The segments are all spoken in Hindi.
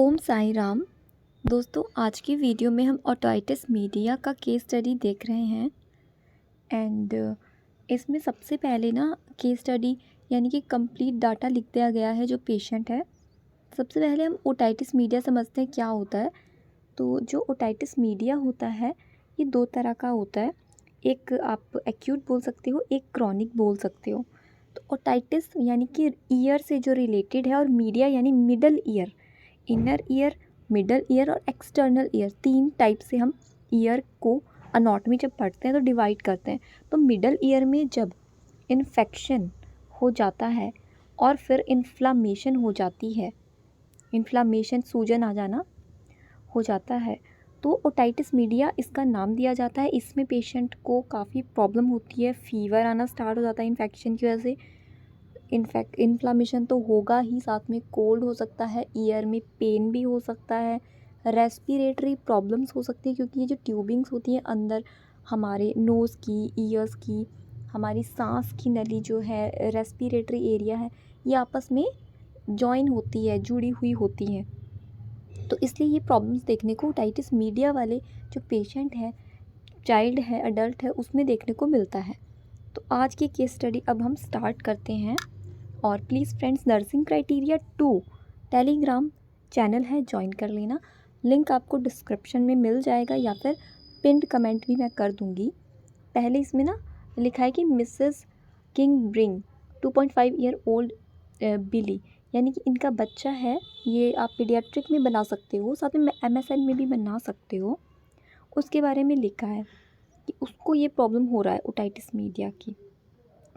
ओम साई राम। दोस्तों, आज की वीडियो में हम ओटाइटिस मीडिया का केस स्टडी देख रहे हैं। एंड इसमें सबसे पहले ना केस स्टडी यानी कि कंप्लीट डाटा लिख दिया गया है जो पेशेंट है। सबसे पहले हम ओटाइटिस मीडिया समझते हैं क्या होता है। तो जो ओटाइटिस मीडिया होता है ये दो तरह का होता है। एक आप एक्यूट बोल सकते हो, एक क्रॉनिक बोल सकते हो। तो ओटाइटिस यानी कि ईयर से जो रिलेटेड है और मीडिया यानी middle ear, inner ear, middle ear और एक्सटर्नल ईयर, तीन टाइप से हम ईयर को अनाटॉमी जब पढ़ते हैं तो डिवाइड करते हैं। तो मिडल ईयर में जब इन्फेक्शन हो जाता है और फिर इन्फ्लामेशन हो जाती है, इन्फ्लामेशन सूजन आ जाना हो जाता है, तो ओटाइटिस मीडिया इसका नाम दिया जाता है। इसमें पेशेंट को काफ़ी प्रॉब्लम होती है, फीवर आना स्टार्ट हो जाता है इन्फेक्शन की वजह से। इन्फ्लामेशन तो होगा ही, साथ में कोल्ड हो सकता है, ईयर में पेन भी हो सकता है, रेस्पिरेटरी प्रॉब्लम्स हो सकती है क्योंकि ये जो ट्यूबिंग्स होती हैं अंदर हमारे नोज़ की, ईयर्स की, हमारी सांस की नली जो है, रेस्पिरेटरी एरिया है, ये आपस में जॉइन होती है, जुड़ी हुई होती हैं। तो इसलिए ये प्रॉब्लम्स देखने को ओटाइटिस मीडिया वाले जो पेशेंट है, चाइल्ड है, अडल्ट है, उसमें देखने को मिलता है। तो आज की केस स्टडी अब हम स्टार्ट करते हैं। और please friends, nursing criteria 2 Telegram channel है, ज्वाइन कर लेना। लिंक आपको डिस्क्रिप्शन में मिल जाएगा या फिर पिंड कमेंट भी मैं कर दूँगी। पहले इसमें ना लिखा है कि Mrs King bring 2.5 year old Billy, यानी कि इनका बच्चा है। ये आप पीडियाट्रिक में बना सकते हो, साथ में MSN में भी बना सकते हो। उसके बारे में लिखा है कि उसको ये प्रॉब्लम हो रहा है ओटाइटिस मीडिया की।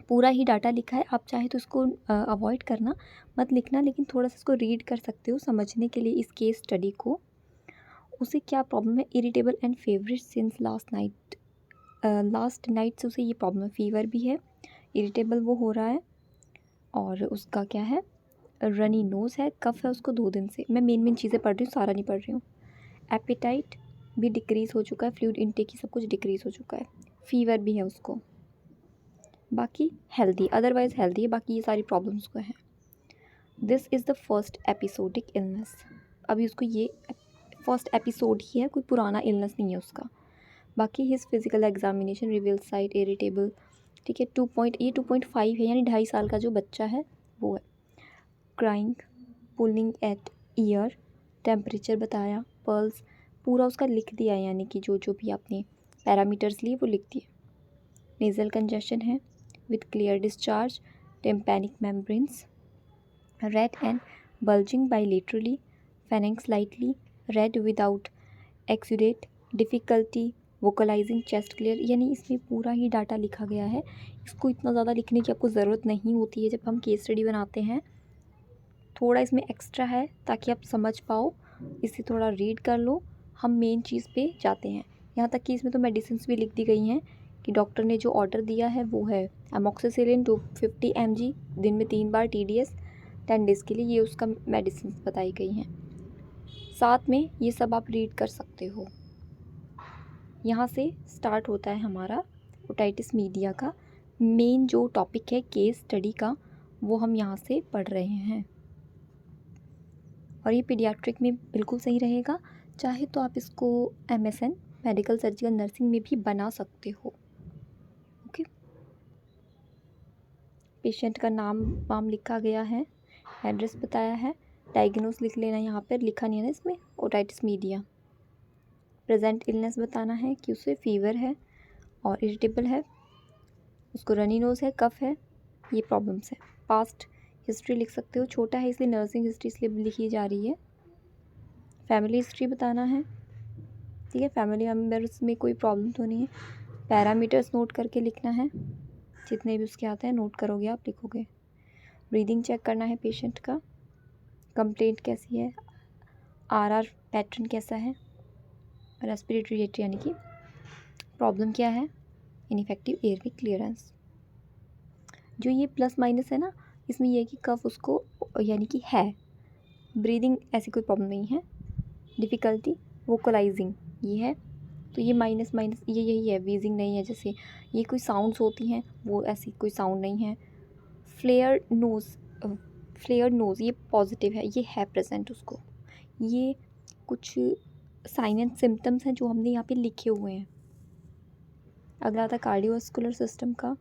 पूरा ही डाटा लिखा है, आप चाहे तो इसको अवॉइड करना, मत लिखना, लेकिन थोड़ा सा इसको रीड कर सकते हो समझने के लिए इस केस स्टडी को। उसे क्या प्रॉब्लम है? Irritable and favourite since last night से उसे ये प्रॉब्लम है। फीवर भी है, इरिटेबल वो हो रहा है, और उसका क्या है, रनी नोज़ है, कफ है उसको 2 दिन से। मैं मेन चीज़ें पढ़ रही हूँ, सारा नहीं पढ़ रही हूँ। एपेटाइट भी डिक्रीज़ हो चुका है, फ्लूइड इनटेक ही सब कुछ डिक्रीज़ हो चुका है, फीवर भी है उसको, बाकी हेल्दी, अदरवाइज़ हेल्दी है, बाकी ये सारी प्रॉब्लम्स को है। This is the first episodic illness. अभी उसको ये फर्स्ट एपिसोड ही है, कोई पुराना इलनेस नहीं है उसका। बाकी his physical examination reveal site irritable, ठीक है। 2.5 है, यानी 2.5 साल का जो बच्चा है वो है। Crying, pulling at ear, temperature बताया, पल्स पूरा उसका लिख दिया है, यानी कि जो जो भी आपने पैरामीटर्स लिए वो लिख दिए। नेज़ल कंजेशन है with clear discharge, tympanic membranes, red and bulging bilaterally, pharynx slightly red without exudate, difficulty vocalizing, chest clear। यानी इसमें पूरा ही डाटा लिखा गया है। इसको इतना ज़्यादा लिखने की आपको ज़रूरत नहीं होती है जब हम केस स्टडी बनाते हैं। थोड़ा इसमें एक्स्ट्रा है ताकि आप समझ पाओ, इसे थोड़ा रीड कर लो। हम मेन चीज़ पे जाते हैं। यहाँ तक कि इसमें तो मेडिसिन्स भी लिख दी गई हैं कि डॉक्टर ने जो ऑर्डर दिया है वो है अमोक्सिसिलिन 250 mg दिन में 3 बार, TDS 10 डेज़ के लिए, ये उसका मेडिसिन बताई गई हैं। साथ में ये सब आप रीड कर सकते हो। यहाँ से स्टार्ट होता है हमारा ओटाइटिस मीडिया का मेन जो टॉपिक है केस स्टडी का, वो हम यहाँ से पढ़ रहे हैं। और ये पीडियाट्रिक में बिल्कुल सही रहेगा, चाहे तो आप इसको MSN मेडिकल सर्जिकल नर्सिंग में भी बना सकते हो। ओके, पेशेंट का नाम वाम लिखा गया है, एड्रेस बताया है, डायग्नोस लिख लेना, यहाँ पर लिखा नहीं है ना इसमें, ओटाइटिस मीडिया। प्रेजेंट इलनेस बताना है कि उसे फीवर है और इरिटेबल है, उसको रनी नोज़ है, कफ है, ये प्रॉब्लम्स है। पास्ट हिस्ट्री लिख सकते हो, छोटा है इसलिए नर्सिंग हिस्ट्री इसलिए लिखी जा रही है। फैमिली हिस्ट्री बताना है, ठीक है, फैमिली मेम्बर्स में कोई प्रॉब्लम तो नहीं है। पैरामीटर्स नोट करके लिखना है, जितने भी उसके आते हैं नोट करोगे आप, लिखोगे। ब्रीदिंग चेक करना है पेशेंट का, कंप्लेंट कैसी है, RR पैटर्न कैसा है, रेस्पिरेटरी रेट यानी कि प्रॉब्लम क्या है, इनफेक्टिव एयरवे क्लियरेंस। जो ये प्लस माइनस है ना, इसमें यह है कि कफ उसको यानी कि है, ब्रीदिंग ऐसी कोई प्रॉब्लम नहीं है। डिफ़िकल्टी वोकलाइजिंग ये है, तो ये माइनस ये यही है, वीजिंग नहीं है। जैसे ये कोई साउंड्स होती हैं वो ऐसी कोई साउंड नहीं है। फ्लेयर नोज़ ये पॉजिटिव है, ये है प्रेजेंट उसको, ये कुछ साइन एंड सिम्टम्स हैं जो हमने यहाँ पे लिखे हुए हैं। अगला आता है कार्डियोवास्कुलर सिस्टम का,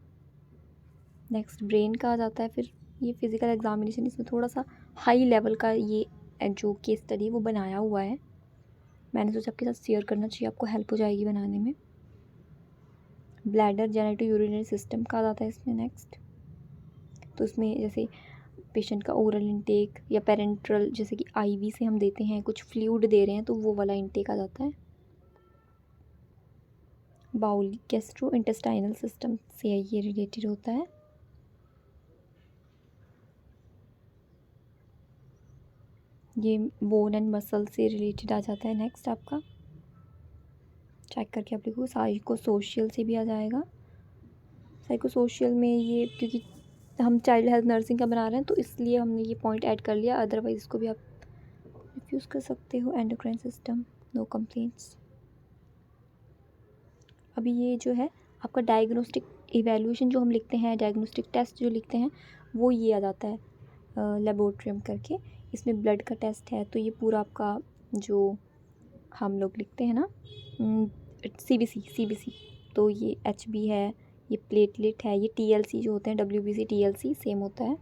नेक्स्ट ब्रेन का आ जाता है। फिर ये फिज़िकल एग्जामिनेशन, इसमें थोड़ा सा हाई लेवल का ये जो केस स्टडी वो बनाया हुआ है, मैंने सोचा आपके साथ शेयर करना चाहिए, आपको हेल्प हो जाएगी बनाने में। ब्लैडर जेनेटो यूरिनरी सिस्टम का आ जाता है इसमें नेक्स्ट। तो इसमें जैसे पेशेंट का ओरल इंटेक या पेरेंट्रल, जैसे कि आईवी से हम देते हैं, कुछ फ्लूइड दे रहे हैं, तो वो वाला इंटेक आ जाता है। बाउल गैस्ट्रो इंटेस्टाइनल सिस्टम से ये रिलेटेड होता है। ये बोन एंड मसल से रिलेटेड आ जाता है नेक्स्ट आपका। चेक करके आप लिखो। साइको सोशल से भी आ जाएगा। साइको सोशल में ये, क्योंकि हम चाइल्ड हेल्थ नर्सिंग का बना रहे हैं तो इसलिए हमने ये पॉइंट ऐड कर लिया, अदरवाइज़ इसको भी आप रिफ्यूज़ कर सकते हो। Endocrine system, no complaints. अभी ये जो है आपका डायग्नोस्टिक इवैल्यूएशन जो हम लिखते हैं, डायग्नोस्टिक टेस्ट जो लिखते हैं, वो ये आ जाता है लेबोरेटरी में करके। इसमें ब्लड का टेस्ट है, तो ये पूरा आपका जो हम लोग लिखते हैं ना, सीबीसी, तो ये एचबी है, ये प्लेटलेट है, ये टीएलसी जो होते हैं, डब्ल्यूबीसी टीएलसी सेम होता है।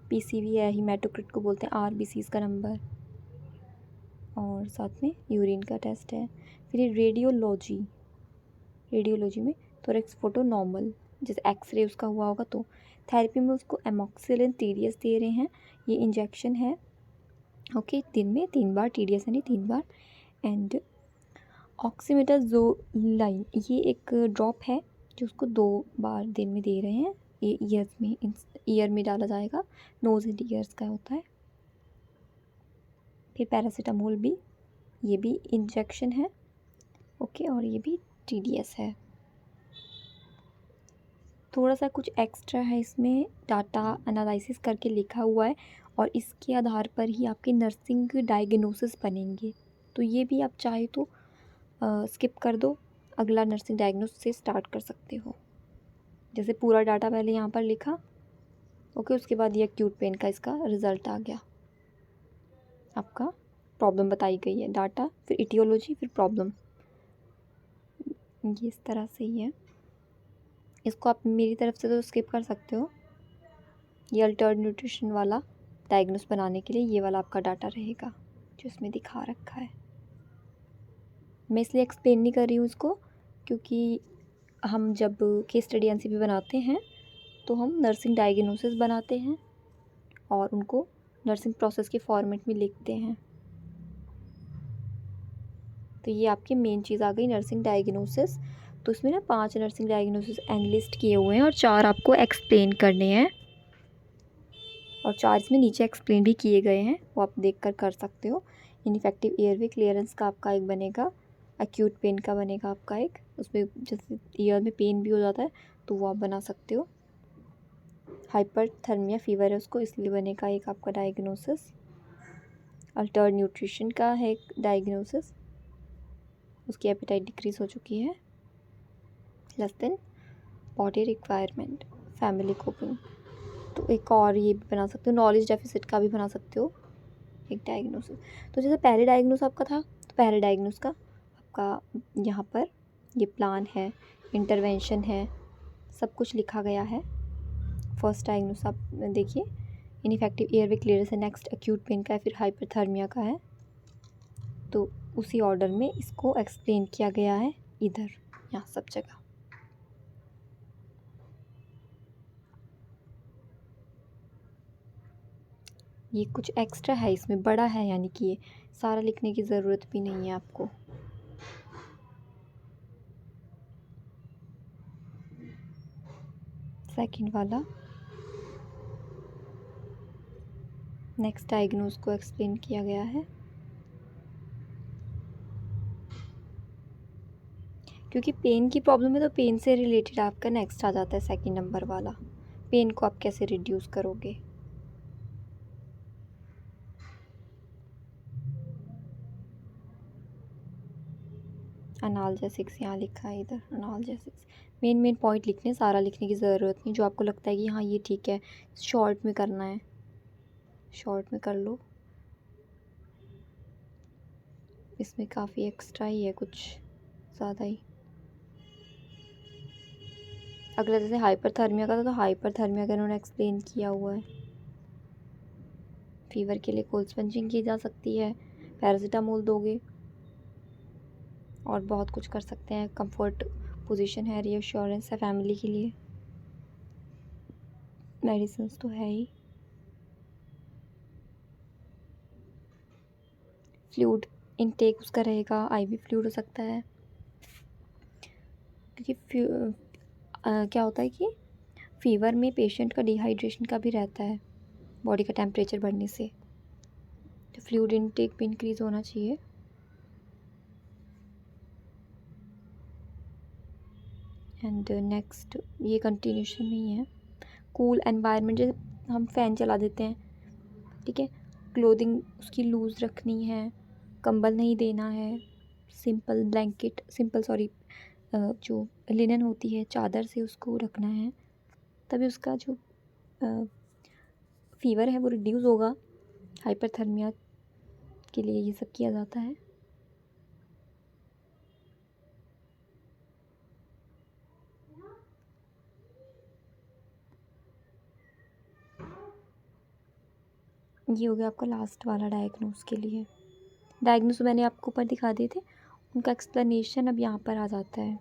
पीसीवी है, हीमेटोक्रिट को बोलते हैं, आरबीसीज का नंबर, और साथ में यूरिन का टेस्ट है। फिर ये रेडियोलॉजी में थोरेक्स फोटो नॉर्मल, जैसे एक्सरे उसका हुआ होगा, तो थेरेपी में उसको एमॉक्सिलिन TDS दे रहे हैं, ये इंजेक्शन है। ओके, दिन में 3 बार, TDS यानी 3 बार। एंड ऑक्सीमेटाजोलाइन, ये एक ड्रॉप है जो उसको 2 बार दिन में दे रहे हैं। ये ईयर में डाला जाएगा, नोज एंड ईयर्स का होता है। फिर पैरासीटामोल भी, ये भी इंजेक्शन है। ओके, और ये भी TDS है। थोड़ा सा कुछ एक्स्ट्रा है इसमें, डाटा एनालिसिस करके लिखा हुआ है, और इसके आधार पर ही आपके नर्सिंग डायग्नोसिस बनेंगे। तो ये भी आप चाहे तो स्किप कर दो, अगला नर्सिंग डायग्नोसिस से स्टार्ट कर सकते हो। जैसे पूरा डाटा पहले यहाँ पर लिखा, ओके, उसके बाद ये एक्यूट पेन का इसका रिज़ल्ट आ गया, आपका प्रॉब्लम बताई गई है, डाटा, फिर इटियोलॉजी, फिर प्रॉब्लम, ये इस तरह से ही है। इसको आप मेरी तरफ से तो स्किप कर सकते हो। ये अल्टर्ड न्यूट्रिशन वाला डायग्नोस बनाने के लिए ये वाला आपका डाटा रहेगा जो इसमें दिखा रखा है। मैं इसलिए एक्सप्लेन नहीं कर रही हूँ इसको, क्योंकि हम जब केस स्टडी एनसीपी बनाते हैं तो हम नर्सिंग डायग्नोसिस बनाते हैं और उनको नर्सिंग प्रोसेस के फॉर्मेट में लिखते हैं। तो ये आपकी मेन चीज़ आ गई, नर्सिंग डायग्नोसिस। तो इसमें ना 5 नर्सिंग डायग्नोसिस एनलिस्ट किए हुए हैं और 4 आपको एक्सप्लेन करने हैं, और 4 इसमें नीचे एक्सप्लेन भी किए गए हैं, वो आप देख कर सकते हो। इनफेक्टिव एयरवे क्लियरेंस का आपका एक बनेगा, एक्यूट पेन का बनेगा आपका एक, उसमें जैसे ईयर में पेन भी हो जाता है तो वो आप बना सकते हो। हाइपरथर्मिया फीवर है उसको, इसलिए बनेगा एक आपका डायग्नोसिस। अल्टर्ड न्यूट्रिशन का है एक डायग्नोसिस, उसकी एपेटाइट डिक्रीज़ हो चुकी है, less than body requirement, family coping. तो एक और ये भी बना सकते हो, नॉलेज डेफिसिट का भी बना सकते हो एक डायग्नोसिस। तो जैसे पहले डायग्नोस आपका था, तो पहले डायग्नोस का आपका यहाँ पर ये प्लान है, इंटरवेंशन है, सब कुछ लिखा गया है। फर्स्ट डायग्नोस आप देखिए, इनफेक्टिव एयरवे क्लियरेंस है, नेक्स्ट एक्यूट पेन का है, फिर हाइपरथर्मिया का है। तो उसी ऑर्डर में इसको एक्सप्लेन किया गया है इधर, यहाँ सब जगह। ये कुछ एक्स्ट्रा है इसमें, बड़ा है, यानी कि ये सारा लिखने की ज़रूरत भी नहीं है आपको। सेकंड वाला, नेक्स्ट डायग्नोस को एक्सप्लेन किया गया है, क्योंकि पेन की प्रॉब्लम है तो पेन से रिलेटेड आपका नेक्स्ट आ जाता है सेकंड नंबर वाला, पेन को आप कैसे रिड्यूस करोगे। अनाल्जेसिक्स यहाँ लिखा है, इधर अनाल्जेसिक्स। मेन पॉइंट लिखने, सारा लिखने की ज़रूरत नहीं, जो आपको लगता है कि हाँ ये ठीक है, शॉर्ट में करना है, शॉर्ट में कर लो। इसमें काफ़ी एक्स्ट्रा ही है, कुछ ज़्यादा ही। अगला जैसे हाइपरथर्मिया का था, तो हाइपरथर्मिया का इन्होंने एक्सप्लेन किया हुआ है। फीवर के लिए कोल्ड स्पंजिंग की जा सकती है, पैरासीटामोल दोगे, और बहुत कुछ कर सकते हैं। कंफर्ट पोजीशन है, रीअश्योरेंस है फैमिली के लिए। मेडिसिन तो है ही। फ्लूइड इनटेक उसका रहेगा, आईवी फ्लूइड हो सकता है, क्योंकि क्या होता है कि फीवर में पेशेंट का डिहाइड्रेशन का भी रहता है बॉडी का टेम्परेचर बढ़ने से, तो फ्लूइड इनटेक भी इंक्रीज़ होना चाहिए। एंड नेक्स्ट ये कंटिन्यूशन में ही है। कूल एनवायरनमेंट, जैसे हम फ़ैन चला देते हैं, ठीक है, क्लोथिंग उसकी लूज़ रखनी है, कंबल नहीं देना है, सिंपल ब्लैंकेट, जो लिनन होती है चादर से उसको रखना है, तभी उसका जो फीवर है वो रिड्यूस होगा। हाइपरथर्मिया के लिए ये सब किया जाता है। ये हो गया आपका लास्ट वाला डायग्नोस के लिए। डायग्नोस मैंने आपको ऊपर दिखा दिए थे, उनका एक्सप्लेनेशन अब यहाँ पर आ जाता है।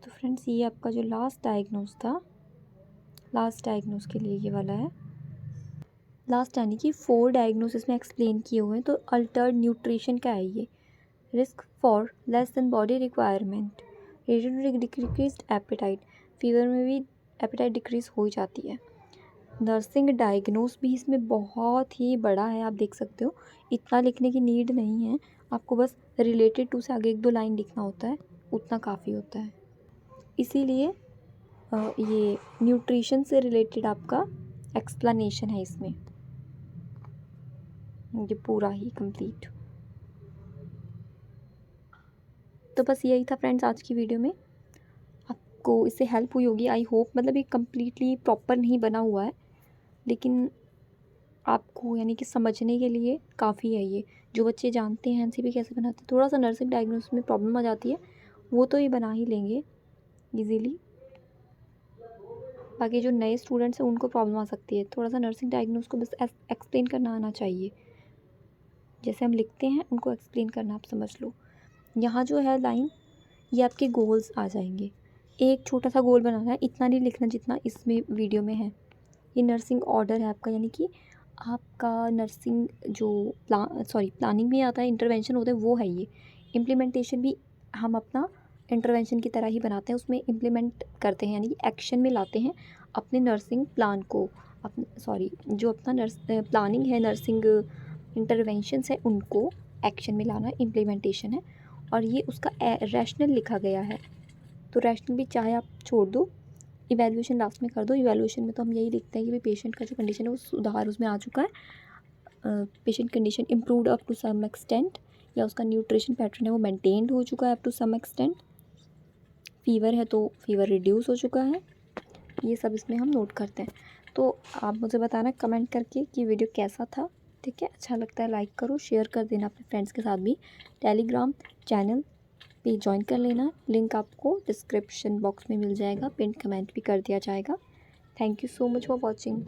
तो फ्रेंड्स, ये आपका जो लास्ट डायग्नोस था, लास्ट डायग्नोस के लिए ये वाला है। लास्ट यानी कि 4 डायग्नोसिस में एक्सप्लेन किए हुए हैं। तो अल्टर्ड न्यूट्रिशन का है ये। Risk for less than body requirement, decreased appetite, fever में भी एपेटाइट डिक्रीज हो ही जाती है। नर्सिंग डायग्नोस भी इसमें बहुत ही बड़ा है, आप देख सकते हो। इतना लिखने की नीड नहीं है, आपको बस रिलेटेड टू से आगे 1-2 लाइन लिखना होता है, उतना काफ़ी होता है। इसीलिए ये न्यूट्रिशन से रिलेटेड आपका एक्सप्लेनेशन है इसमें, ये पूरा ही कंप्लीट। तो बस यही था फ्रेंड्स आज की वीडियो में। आपको इससे हेल्प हुई होगी, आई होप। मतलब ये कम्प्लीटली प्रॉपर नहीं बना हुआ है, लेकिन आपको यानी कि समझने के लिए काफ़ी है ये। जो बच्चे जानते हैं एनसीपी कैसे बनाते हैं, थोड़ा सा नर्सिंग डायग्नोसिस में प्रॉब्लम आ जाती है, वो तो ये बना ही लेंगे इजीली। बाकी जो नए स्टूडेंट्स हैं उनको प्रॉब्लम आ सकती है। थोड़ा सा नर्सिंग डायग्नोस को बस एक्सप्लेन करना आना चाहिए, जैसे हम लिखते हैं उनको एक्सप्लेन करना आप समझ लो। यहाँ जो है लाइन, ये आपके गोल्स आ जाएंगे। एक छोटा सा गोल बनाना है, इतना नहीं लिखना जितना इसमें वीडियो में है। ये नर्सिंग ऑर्डर है आपका, यानी कि आपका नर्सिंग जो प्लानिंग भी आता है, इंटरवेंशन होता है, वो है ये। इम्प्लीमेंटेशन भी हम अपना इंटरवेंशन की तरह ही बनाते हैं, उसमें इम्प्लीमेंट करते हैं, यानी कि एक्शन में लाते हैं अपने नर्सिंग प्लान को। जो अपना प्लानिंग है, नर्सिंग इंटरवेंशंस है, उनको एक्शन में लाना इम्प्लीमेंटेशन है। और ये उसका रैशनल लिखा गया है, तो रैशनल भी चाहे आप छोड़ दो, इवैल्यूएशन लास्ट में कर दो। इवैल्यूएशन में तो हम यही लिखते हैं कि भाई पेशेंट का जो कंडीशन है वो सुधार उसमें आ चुका है, patient condition improved up to some extent, या उसका न्यूट्रिशन पैटर्न है वो मेंटेन्ड हो चुका है up to some extent. Fever है तो फीवर रिड्यूस हो चुका है, ये सब इसमें हम नोट करते हैं। तो आप मुझे बताना कमेंट करके कि वीडियो कैसा था, ठीक है। अच्छा लगता है लाइक करो, शेयर कर देना अपने फ्रेंड्स के साथ भी। टेलीग्राम चैनल पे ज्वाइन कर लेना, लिंक आपको डिस्क्रिप्शन बॉक्स में मिल जाएगा, पिन कमेंट भी कर दिया जाएगा। Thank you so much for watching.